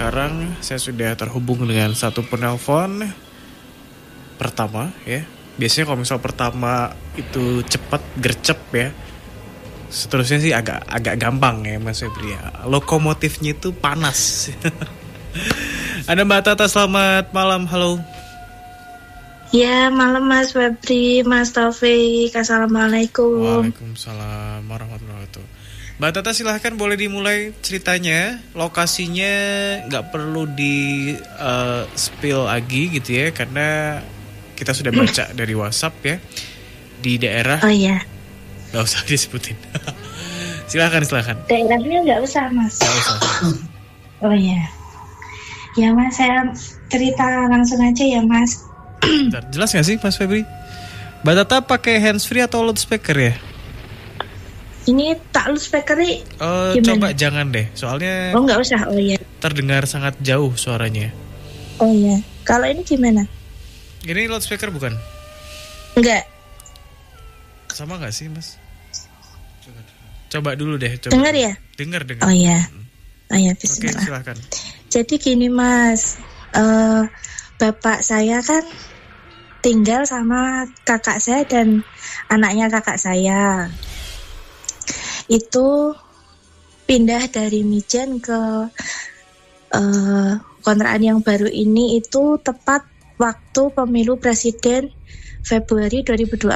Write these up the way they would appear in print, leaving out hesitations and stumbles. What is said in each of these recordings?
sekarang saya sudah terhubung dengan satu penelpon pertama ya. Biasanya kalau misal pertama itu cepat gercep ya. Seterusnya sih agak gampang ya Mas Febri ya. Lokomotifnya itu panas. Ada Mbak Tata, selamat malam. Halo. Ya, malam Mas Febri, Mas Taufik. Assalamualaikum. Waalaikumsalam warahmatullahi wabarakatuh. Mbak Tata silahkan, boleh dimulai ceritanya. Lokasinya nggak perlu di spill lagi gitu ya, karena kita sudah baca dari WhatsApp ya. Di daerah. Oh iya. Nggak usah disebutin. Silahkan. Daerahnya nggak usah Mas. Nggak usah. Oh iya. Ya Mas, saya cerita langsung aja ya Mas. Bentar, jelas gak sih Mas Febri? Mbak Tata pakai handsfree atau loudspeaker ya? Ini tak loudspeaker nih. Coba jangan deh, soalnya. Oh nggak usah, oh iya. Terdengar sangat jauh suaranya. Oh iya. Kalau ini gimana? Ini loudspeaker bukan? Enggak. Sama gak sih Mas? Coba dulu deh. Dengar ya? Dengar. Oh iya. Oh iya, bismillah. Oke, silakan. Jadi gini Mas, bapak saya kan tinggal sama kakak saya dan anaknya kakak saya. Itu pindah dari Mijen ke kontrakan yang baru ini itu tepat waktu pemilu presiden Februari 2024.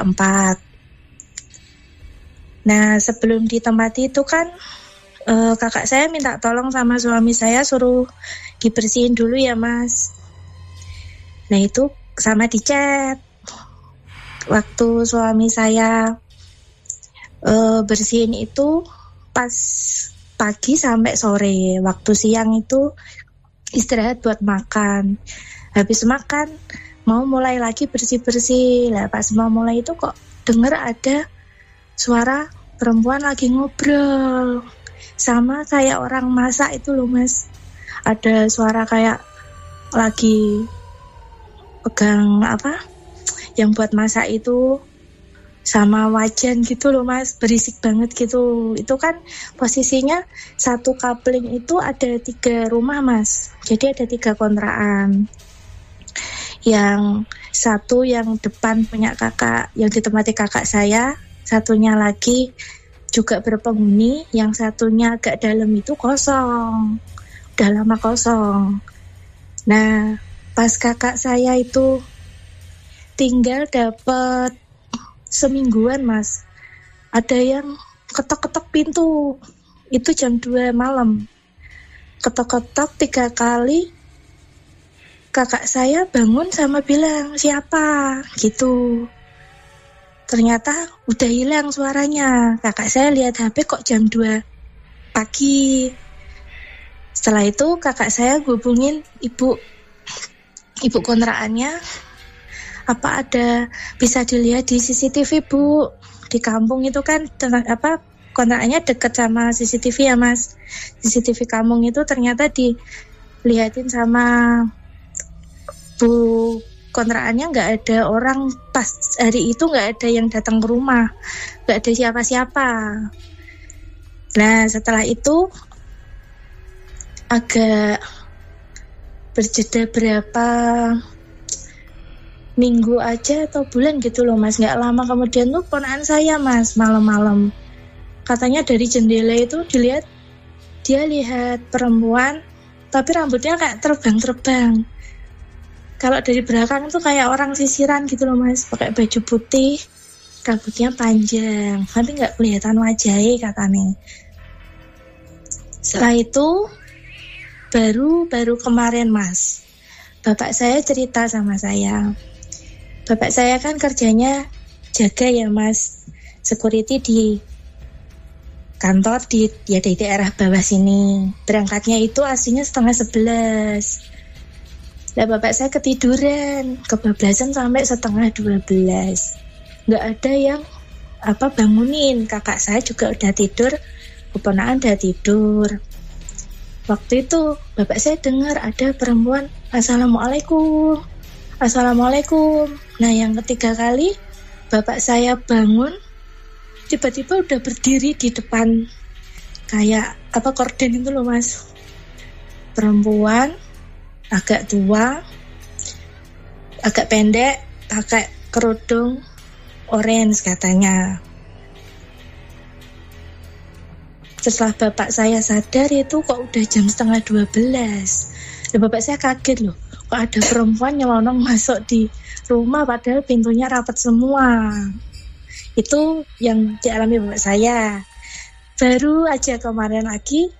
Nah, sebelum ditempati itu kan kakak saya minta tolong sama suami saya suruh dibersihin dulu ya Mas. Nah itu sama dicat. Waktu suami saya bersihin itu pas pagi sampai sore. Waktu siang itu istirahat buat makan. Habis makan mau mulai lagi bersih-bersih. Lah pas mau mulai itu kok denger ada suara perempuan lagi ngobrol. Sama kayak orang masak itu loh Mas. Ada suara kayak lagi pegang apa yang buat masak itu sama wajan gitu loh Mas, berisik banget gitu. Itu kan posisinya satu coupling itu ada 3 rumah Mas, jadi ada 3 kontrakan. Yang satu yang depan punya kakak, yang ditempati kakak saya, satunya lagi juga berpenghuni, yang satunya agak dalam itu kosong, udah lama kosong. Nah pas kakak saya itu tinggal dapat semingguan Mas, ada yang ketok-ketok pintu, itu jam 2 malam, ketok-ketok 3 kali. Kakak saya bangun sama bilang siapa gitu. Ternyata udah hilang suaranya. Kakak saya lihat HP kok jam 2 pagi. Setelah itu kakak saya hubungin ibu kontrakannya, apa ada bisa dilihat di CCTV Bu, di kampung itu kan kontrakannya deket sama CCTV ya Mas. CCTV kampung itu ternyata dilihatin sama Bu kontrakannya, nggak ada orang pas hari itu, nggak ada yang datang ke rumah, nggak ada siapa-siapa. Nah setelah itu agak berjeda berapa minggu aja atau bulan gitu loh Mas, nggak lama kemudian tuh ponakan saya Mas malam-malam katanya dari jendela itu dia lihat perempuan tapi rambutnya kayak terbang-terbang. Kalau dari belakang tuh kayak orang sisiran gitu loh Mas, pakai baju putih, rambutnya panjang tapi nggak kelihatan wajahnya katanya. Setelah itu baru kemarin Mas, bapak saya cerita sama saya. Bapak saya kan kerjanya jaga ya Mas, security di kantor di daerah bawah sini. Berangkatnya itu aslinya 10:30. Nah bapak saya ketiduran, kebablasan sampai 11:30. Nggak ada yang bangunin. Kakak saya juga udah tidur, keponakan udah tidur. Waktu itu bapak saya dengar ada perempuan Assalamualaikum. Nah yang ketiga kali bapak saya bangun, tiba-tiba udah berdiri di depan kayak korden itu loh Mas. perempuan, agak tua, agak pendek, pakai kerudung orange katanya. Setelah bapak saya sadar itu kok udah jam 11:30. Dan bapak saya kaget loh, kok ada perempuan nyelonong masuk di rumah padahal pintunya rapat semua. Itu yang dialami bapak saya. Baru aja kemarin lagi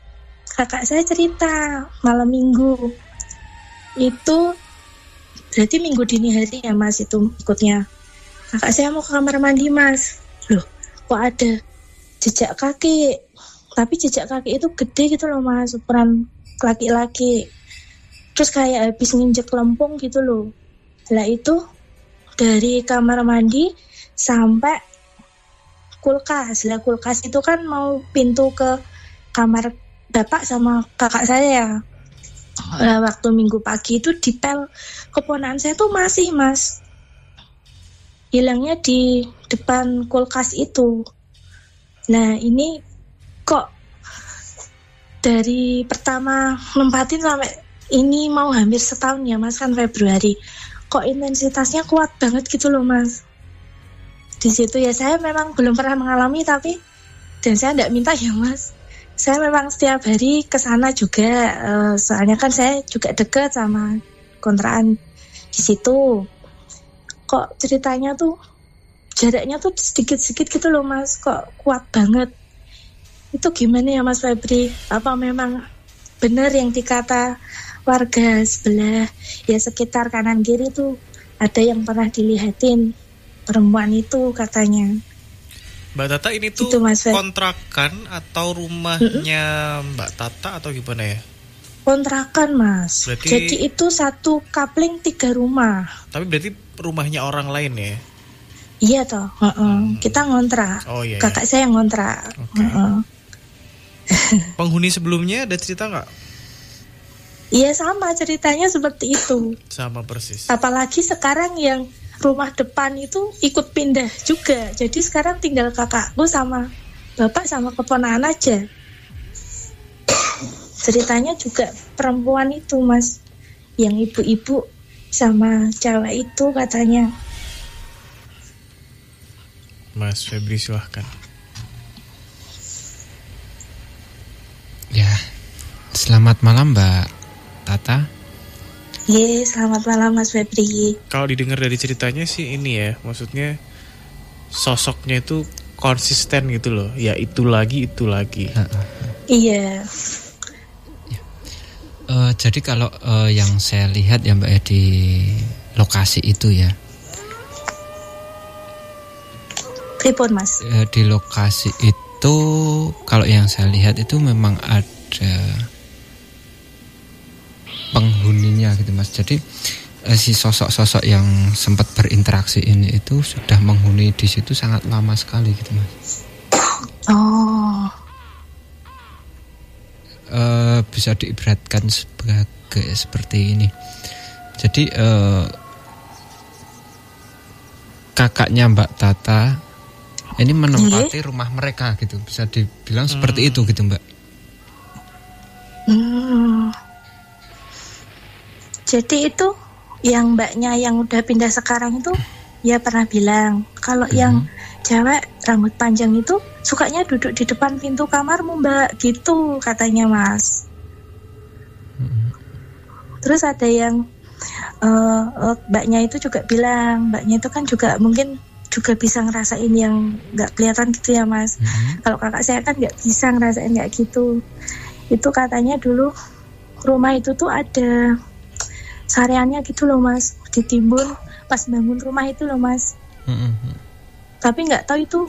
kakak saya cerita malam minggu. Itu berarti minggu dini hari ya mas itu ikutnya. Kakak saya mau ke kamar mandi mas. Loh kok ada jejak kaki. Tapi jejak kaki itu gede gitu loh mas, ukuran laki-laki. Terus kayak habis nginjek lempung gitu loh. Lah itu dari kamar mandi sampai kulkas. Lah kulkas itu kan mau pintu ke kamar bapak sama kakak saya. Lah waktu minggu pagi itu dipel keponakan saya tuh masih mas. Hilangnya di depan kulkas itu. Nah ini kok dari pertama nempatin sampai ini mau hampir setahun ya mas, kan Februari. Kok intensitasnya kuat banget gitu loh mas. Di situ ya saya memang belum pernah mengalami tapi dan saya tidak minta ya mas. Saya memang setiap hari ke sana juga, soalnya kan saya juga dekat sama kontrakan di situ. Kok ceritanya tuh jaraknya tuh sedikit-sedikit gitu loh mas, kok kuat banget. Itu gimana ya mas Febri? Apa memang benar yang dikata warga sebelah, ya sekitar kanan kiri tuh ada yang pernah dilihatin perempuan itu katanya. Mbak Tata ini tuh gitu, kontrakan atau rumahnya Mbak Tata atau gimana ya? Kontrakan mas. Berarti, jadi itu satu kapling 3 rumah. Tapi berarti rumahnya orang lain ya? Iya toh, kita ngontrak. Oh, iya, kakak saya ngontrak. Okay. Penghuni sebelumnya ada cerita nggak? Iya sama ceritanya seperti itu. Sama persis. Apalagi sekarang yang rumah depan itu ikut pindah juga. Jadi sekarang tinggal kakakku sama bapak sama keponakan aja. Ceritanya juga perempuan itu mas, yang ibu-ibu sama cewek itu katanya. Mas Febri silahkan. Ya, selamat malam Mbak Tata. Iya, selamat malam Mas Febri. Kalau didengar dari ceritanya sih ini ya, maksudnya sosoknya itu konsisten gitu loh. Ya itu lagi. Iya. Jadi kalau yang saya lihat ya Mbak ya di lokasi itu ya. Pripun Mas? Di lokasi itu kalau yang saya lihat itu memang ada penghuninya gitu Mas. Jadi si sosok-sosok yang sempat berinteraksi ini itu sudah menghuni di situ sangat lama sekali gitu Mas. Oh. Bisa diibaratkan sebagai seperti ini. Jadi kakaknya Mbak Tata ini menempati rumah mereka gitu, bisa dibilang seperti itu gitu Mbak. Jadi itu yang mbaknya yang udah pindah sekarang itu ya pernah bilang kalau yang cewek rambut panjang itu sukanya duduk di depan pintu kamarmu mbak gitu katanya mas. Terus ada yang mbaknya itu juga bilang, mbaknya itu kan juga mungkin juga bisa ngerasain yang nggak kelihatan gitu ya mas. Kalau kakak saya kan nggak bisa ngerasain kayak gitu. Itu katanya dulu rumah itu tuh ada sareannya gitu loh mas, ditimbun pas bangun rumah itu loh mas. Tapi nggak tahu itu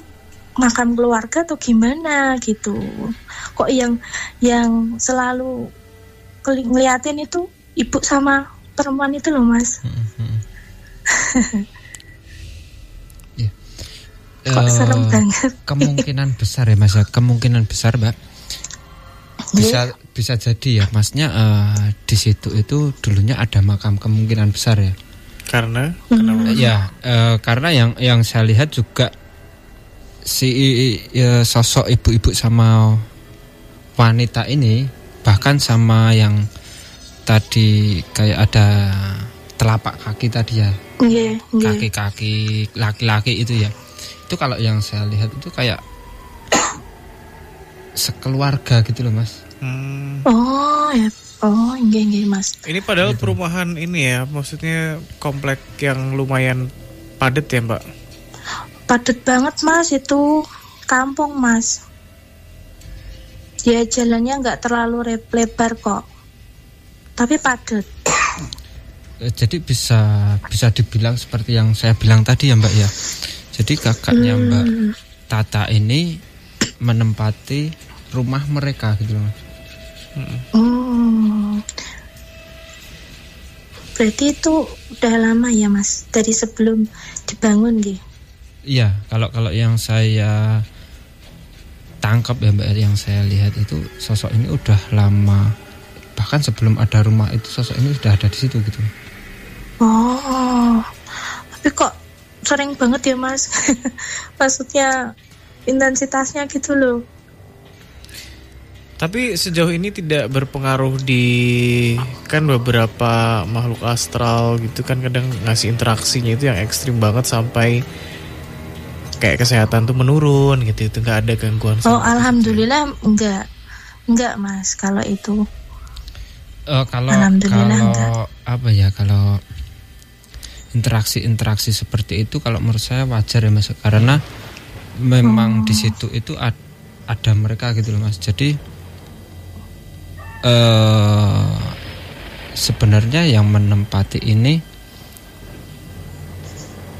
makam keluarga atau gimana gitu. Kok yang selalu ngeliatin itu ibu sama perempuan itu loh mas. Kok serem banget. Kemungkinan besar ya mas ya, kemungkinan besar mbak. Bisa jadi ya masnya di situ itu dulunya ada makam, kemungkinan besar ya. Karena ya karena yang saya lihat juga si sosok ibu-ibu sama wanita ini, bahkan sama yang tadi kayak ada telapak kaki tadi ya. Nggih, nggih. Kaki-kaki laki-laki itu ya. Itu kalau yang saya lihat itu kayak sekeluarga gitu loh, Mas. Oh, ya. Oh, nggih, Mas. Ini padahal perumahan ini ya, maksudnya komplek yang lumayan padat ya, Mbak? Padat banget, Mas, itu kampung, Mas. Ya jalannya nggak terlalu lebar kok. Tapi padat. Jadi bisa dibilang seperti yang saya bilang tadi ya, Mbak ya. Jadi kakaknya Mbak Tata ini menempati rumah mereka gitu loh. Berarti itu udah lama ya, Mas, dari sebelum dibangun gitu. Iya, kalau yang saya tangkap ya, Mbak, yang saya lihat itu sosok ini udah lama. Bahkan sebelum ada rumah itu sosok ini sudah ada di situ gitu. Oh. Tapi kok sering banget ya, Mas? Maksudnya intensitasnya gitu loh. Tapi sejauh ini tidak berpengaruh di kan beberapa makhluk astral gitu kan kadang ngasih interaksinya itu yang ekstrim banget sampai kayak kesehatan tuh menurun gitu, itu nggak ada gangguan. Oh, alhamdulillah enggak, Mas, kalau itu. Kalau apa ya, kalau interaksi seperti itu kalau menurut saya wajar ya, Mas, karena memang di situ itu ada mereka gitu loh, Mas. Jadi sebenarnya yang menempati ini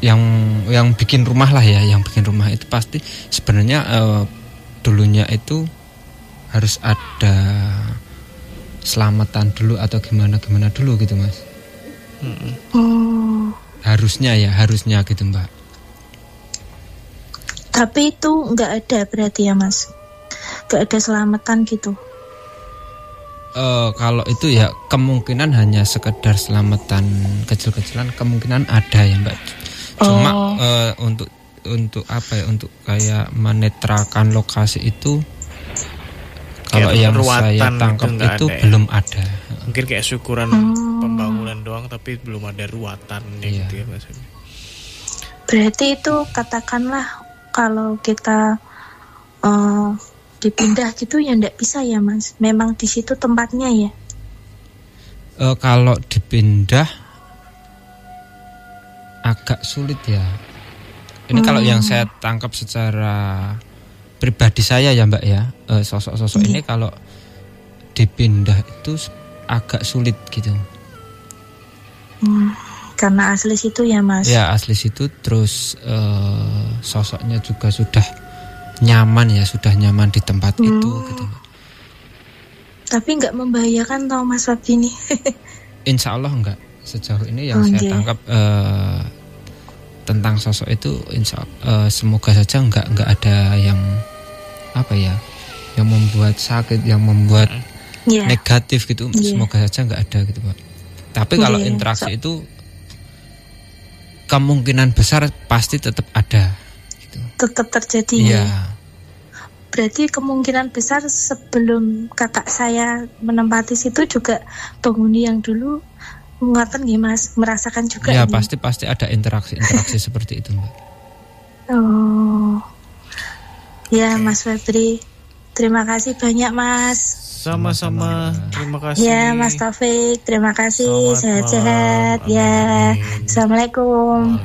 yang bikin rumah lah ya, yang bikin rumah itu pasti sebenarnya dulunya itu harus ada selamatan dulu atau gimana dulu gitu, Mas. Harusnya gitu, Mbak. Tapi itu nggak ada berarti ya, Mas? Nggak ada selamatan gitu? Kalau itu ya kemungkinan hanya sekedar selamatan kecil-kecilan, kemungkinan ada ya, Mbak. Cuma untuk apa ya, untuk kayak menetralkan lokasi itu kalau yang saya tangkap itu belum ada. Mungkin kayak syukuran pembangunan doang tapi belum ada ruatannya gitu ya, Mas. Berarti itu katakanlah kalau kita dipindah gitu ya ndak bisa ya, Mas. Memang di situ tempatnya ya. Kalau dipindah agak sulit ya. Ini kalau yang saya tangkap secara pribadi saya ya, Mbak ya. Sosok-sosok ini kalau dipindah itu agak sulit gitu. Karena asli situ ya, Mas. Ya, asli situ, terus sosoknya juga sudah nyaman di tempat itu gitu. Tapi nggak membahayakan toh, Mas Wabdi ini? Insya Allah enggak. Sejauh ini yang saya tangkap tentang sosok itu semoga saja enggak ada yang apa ya, yang membuat sakit, yang membuat negatif gitu. Semoga saja enggak ada gitu, Pak. Tapi kalau interaksi itu kemungkinan besar pasti tetap ada gitu. Tetap terjadi ya. Berarti kemungkinan besar sebelum kakak saya menempati situ juga penghuni yang dulu menguatkan Mas, merasakan juga. Ya, pasti ada interaksi seperti itu, Mbak. Oh. Ya, Mas Febri. Terima kasih banyak, Mas. Sama-sama. Terima kasih. Ya, Mas Taufik. Terima kasih. Sehat-sehat. Ya. Assalamualaikum.